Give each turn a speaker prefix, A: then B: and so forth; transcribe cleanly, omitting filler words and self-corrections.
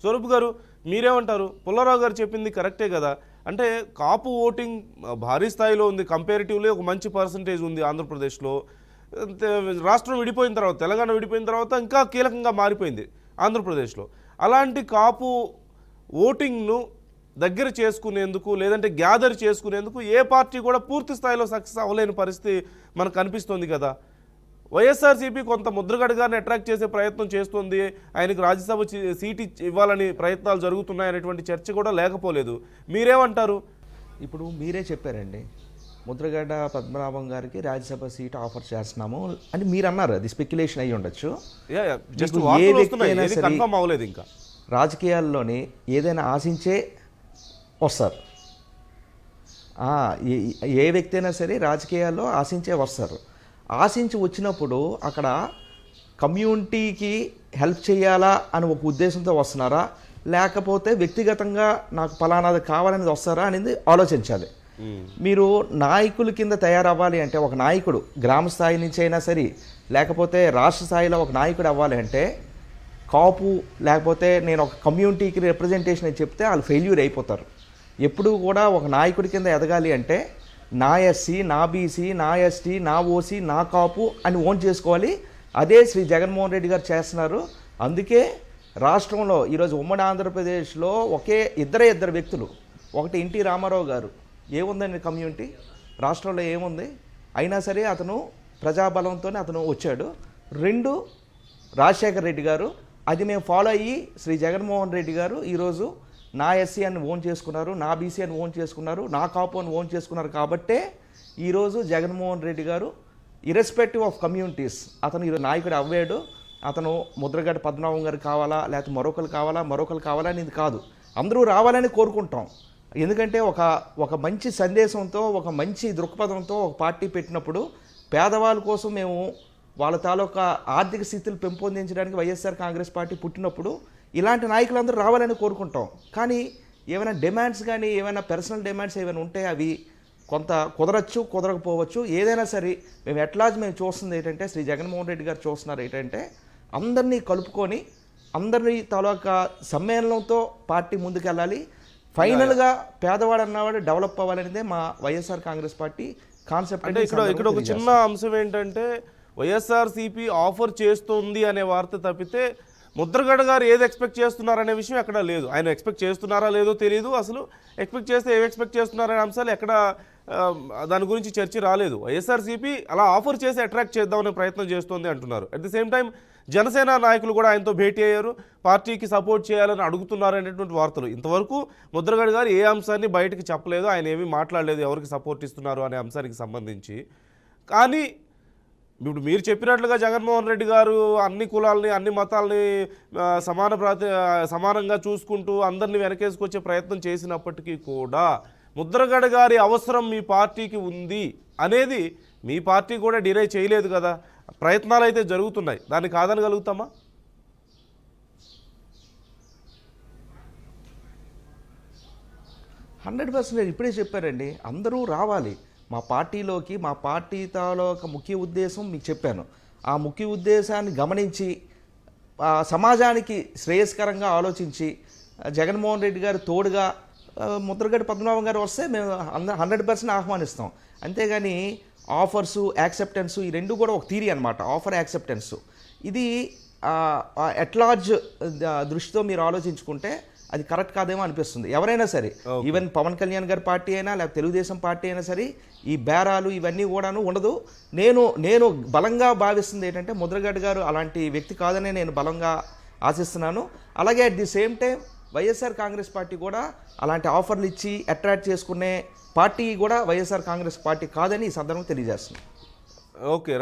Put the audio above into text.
A: స్వరూప్ గారు మీరేమంటారు? పుల్లారావు గారు చెప్పింది కరెక్టే కదా. అంటే కాపు ఓటింగ్ భారీ స్థాయిలో ఉంది, కంపారిటివ్లీ ఒక మంచి పర్సంటేజ్ ఉంది ఆంధ్రప్రదేశ్లో. రాష్ట్రం విడిపోయిన తర్వాత, తెలంగాణ విడిపోయిన తర్వాత ఇంకా కీలకంగా మారిపోయింది ఆంధ్రప్రదేశ్లో. అలాంటి కాపు ఓటింగ్ను దగ్గర చేసుకునేందుకు, లేదంటే గ్యాదర్ చేసుకునేందుకు ఏ పార్టీ కూడా పూర్తి స్థాయిలో సక్సెస్ అవ్వలేని పరిస్థితి మనకు కనిపిస్తుంది కదా. వైఎస్ఆర్సీపీ కొంత ముద్రగడ గారిని అట్రాక్ట్ చేసే ప్రయత్నం చేస్తుంది, ఆయనకు రాజ్యసభ సీట్ ఇవ్వాలని ప్రయత్నాలు జరుగుతున్నాయనేటువంటి చర్చ కూడా లేకపోలేదు. మీరేమంటారు?
B: ఇప్పుడు మీరే చెప్పారండి, ముద్రగడ పద్మనాభం గారికి రాజ్యసభ సీట్ ఆఫర్ చేస్తున్నాము అని మీరు అన్నారు. అది స్పెక్యులేషన్ అయ్యి ఉండొచ్చు.
A: ఏ వ్యక్తి కన్ఫర్మ్ అవ్వలేదు. ఇంకా
B: రాజకీయాల్లోని ఏదైనా ఆశించే వస్తారు. ఏ వ్యక్తి అయినా సరే రాజకీయాల్లో ఆశించే వస్తారు. ఆశించి వచ్చినప్పుడు అక్కడ కమ్యూనిటీకి హెల్ప్ చేయాలా అని ఒక ఉద్దేశంతో వస్తున్నారా, లేకపోతే వ్యక్తిగతంగా నాకు ఫలానాది కావాలనేది వస్తారా అనేది ఆలోచించాలి. మీరు నాయకుల కింద తయారవ్వాలి అంటే, ఒక నాయకుడు గ్రామ స్థాయి నుంచి అయినా సరే, లేకపోతే రాష్ట్ర స్థాయిలో ఒక నాయకుడు అవ్వాలి అంటే, కాపు లేకపోతే నేను ఒక కమ్యూనిటీకి రిప్రజెంటేషన్ అని చెప్తే వాళ్ళు ఫెయిల్యూర్ అయిపోతారు. ఎప్పుడు కూడా ఒక నాయకుడి కింద ఎదగాలి అంటే నా ఎస్సీ, నా బీసీ, నా ఎస్టీ, నా ఓసీ, నా కాపు అని ఓన్ చేసుకోవాలి. అదే శ్రీ జగన్మోహన్ రెడ్డి గారు చేస్తున్నారు. అందుకే రాష్ట్రంలో ఈరోజు ఉమ్మడి ఆంధ్రప్రదేశ్లో ఇద్దరు వ్యక్తులు. ఒకటి ఎన్టీ రామారావు గారు, ఏముందండి కమ్యూనిటీ రాష్ట్రంలో ఏముంది, అయినా సరే అతను ప్రజాబలంతోనే అతను వచ్చాడు. 2 రాజశేఖర్ రెడ్డి గారు, అది మేము ఫాలో అయ్యి శ్రీ జగన్మోహన్ రెడ్డి గారు ఈరోజు నా ఎస్సీ అని ఓన్ చేసుకున్నారు, నా బీసీ అని ఓన్ చేసుకున్నారు, నా కాపు అని ఓన్ చేసుకున్నారు. కాబట్టే ఈరోజు జగన్మోహన్ రెడ్డి గారు ఇర్రెస్పెక్టివ్ ఆఫ్ కమ్యూనిటీస్ అతను ఈరోజు నాయకుడు అవ్వాడు. అతను ముద్రగడ పద్మనాభం గారు కావాలా, లేకపోతే మరొకరు కావాలా అనేది కాదు, అందరూ రావాలని కోరుకుంటాం. ఎందుకంటే ఒక మంచి సందేశంతో, ఒక మంచి దృక్పథంతో ఒక పార్టీ పెట్టినప్పుడు పేదవాళ్ళ కోసం మేము వాళ్ళ తాలూకా ఆర్థిక స్థితులు పెంపొందించడానికి వైఎస్ఆర్ కాంగ్రెస్ పార్టీ పుట్టినప్పుడు ఇలాంటి నాయకులందరూ రావాలని కోరుకుంటాం. కానీ ఏమైనా డిమాండ్స్ కానీ, ఏమైనా పర్సనల్ డిమాండ్స్ ఏమైనా ఉంటే అవి కొంత కుదరచ్చు, కుదరకపోవచ్చు. ఏదైనా సరే మేము చూస్తుంది ఏంటంటే, శ్రీ జగన్మోహన్ రెడ్డి గారు చూస్తున్నారు ఏంటంటే, అందరినీ కలుపుకొని అందరినీ తాలూకా సమ్మేళనంతో పార్టీ ముందుకెళ్ళాలి. ఫైనల్గా పేదవాడు అన్నవాడు డెవలప్ అవ్వాలనేదే మా వైఎస్ఆర్ కాంగ్రెస్ పార్టీ కాన్సెప్ట్.
A: అంటే ఇక్కడ ఒక చిన్న అంశం ఏంటంటే, వైఎస్ఆర్సీపీ ఆఫర్ చేస్తుంది అనే వార్త తప్పితే ముద్రగడ గారు ఏది ఎక్స్పెక్ట్ చేస్తున్నారనే విషయం ఎక్కడా లేదు. ఆయన ఎక్స్పెక్ట్ చేస్తున్నారా లేదో తెలియదు. అసలు ఎక్స్పెక్ట్ చేస్తే ఏం ఎక్స్పెక్ట్ చేస్తున్నారనే అంశాలు ఎక్కడ దాని గురించి చర్చ రాలేదు. వైఎస్ఆర్సీపీ అలా ఆఫర్ చేసి అట్రాక్ట్ చేద్దామనే ప్రయత్నం చేస్తుంది అంటున్నారు. At the same time Janasena నాయకులు కూడా ఆయనతో భేటీ అయ్యారు, పార్టీకి సపోర్ట్ చేయాలని అడుగుతున్నారు అనేటువంటి వార్తలు. ఇంతవరకు ముద్రగడ గారు ఏ అంశాన్ని బయటకు చెప్పలేదు, ఆయన ఏమీ మాట్లాడలేదు ఎవరికి సపోర్ట్ ఇస్తున్నారు అనే అంశానికి సంబంధించి. కానీ ఇప్పుడు మీరు చెప్పినట్లుగా జగన్మోహన్ రెడ్డి గారు అన్ని కులాలని, అన్ని మతాలని సమానంగా చూసుకుంటూ అందరినీ వెనకేసుకొచ్చే ప్రయత్నం చేసినప్పటికీ కూడా ముద్రగడ గారి అవసరం మీ పార్టీకి ఉంది అనేది మీ పార్టీ కూడా డినై చేయలేదు కదా. ప్రయత్నాలు అయితే జరుగుతున్నాయి, దాన్ని కాదనగలుగుతామా?
B: 100% ఇప్పుడే చెప్పారండి, అందరూ రావాలి మా పార్టీలోకి. మా పార్టీ తాలూకా ముఖ్య ఉద్దేశం మీకు చెప్పాను. ఆ ముఖ్య ఉద్దేశాన్ని గమనించి సమాజానికి శ్రేయస్కరంగా ఆలోచించి జగన్మోహన్ రెడ్డి గారు తోడుగా ముద్రగడ పద్మనాభం గారు వస్తే మేము 100% ఆహ్వానిస్తాం. అంతేగాని ఆఫర్సు, యాక్సెప్టెన్సు ఈ రెండు కూడా ఒక థియరీ అనమాట. ఆఫర్, యాక్సెప్టెన్సు ఇది ఎట్లార్జ్ దృష్టితో మీరు ఆలోచించుకుంటే అది కరెక్ట్ కాదేమో అనిపిస్తుంది. ఎవరైనా సరే, ఈవెన్ పవన్ కళ్యాణ్ గారి పార్టీ అయినా లేకపోతే తెలుగుదేశం పార్టీ అయినా సరే ఈ బేరాలు ఇవన్నీ కూడాను ఉండదు. నేను బలంగా భావిస్తుంది ఏంటంటే, ముద్రగడ గారు అలాంటి వ్యక్తి కాదనే నేను బలంగా ఆశిస్తున్నాను. అలాగే at the same time YSR Congress party కూడా అలాంటి ఆఫర్లు ఇచ్చి అట్రాక్ట్ చేసుకునే పార్టీ కూడా వైఎస్ఆర్ కాంగ్రెస్ పార్టీ కాదని ఈ సందర్భంగా తెలియజేస్తున్నాను.
A: ఓకే.